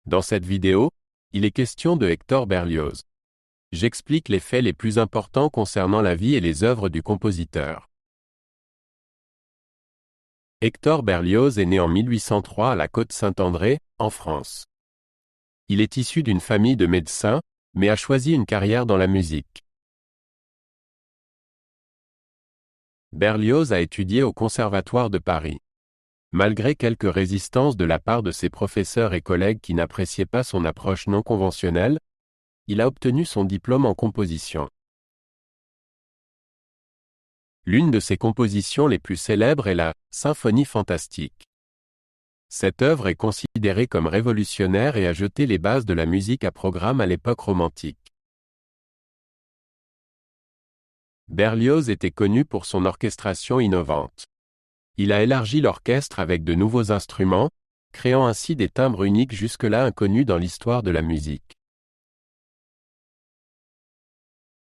Dans cette vidéo, il est question de Hector Berlioz. J'explique les faits les plus importants concernant la vie et les œuvres du compositeur. Hector Berlioz est né en 1803 à la Côte-Saint-André, en France. Il est issu d'une famille de médecins, mais a choisi une carrière dans la musique. Berlioz a étudié au Conservatoire de Paris. Malgré quelques résistances de la part de ses professeurs et collègues qui n'appréciaient pas son approche non conventionnelle, il a obtenu son diplôme en composition. L'une de ses compositions les plus célèbres est la Symphonie fantastique. Cette œuvre est considérée comme révolutionnaire et a jeté les bases de la musique à programme à l'époque romantique. Berlioz était connu pour son orchestration innovante. Il a élargi l'orchestre avec de nouveaux instruments, créant ainsi des timbres uniques jusque-là inconnus dans l'histoire de la musique.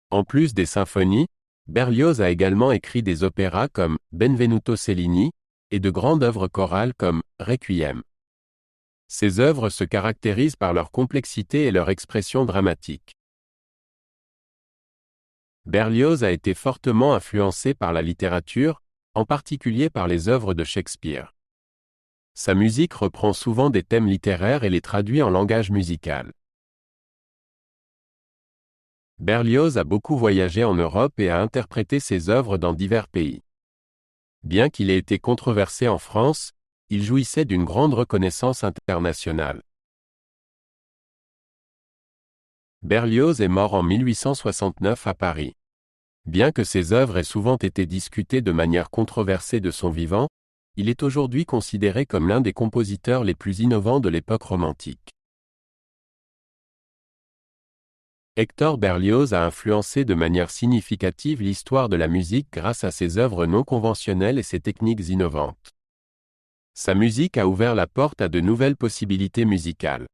En plus des symphonies, Berlioz a également écrit des opéras comme Benvenuto Cellini et de grandes œuvres chorales comme Requiem. Ces œuvres se caractérisent par leur complexité et leur expression dramatique. Berlioz a été fortement influencé par la littérature, en particulier par les œuvres de Shakespeare. Sa musique reprend souvent des thèmes littéraires et les traduit en langage musical. Berlioz a beaucoup voyagé en Europe et a interprété ses œuvres dans divers pays. Bien qu'il ait été controversé en France, il jouissait d'une grande reconnaissance internationale. Berlioz est mort en 1869 à Paris. Bien que ses œuvres aient souvent été discutées de manière controversée de son vivant, il est aujourd'hui considéré comme l'un des compositeurs les plus innovants de l'époque romantique. Hector Berlioz a influencé de manière significative l'histoire de la musique grâce à ses œuvres non conventionnelles et ses techniques innovantes. Sa musique a ouvert la porte à de nouvelles possibilités musicales.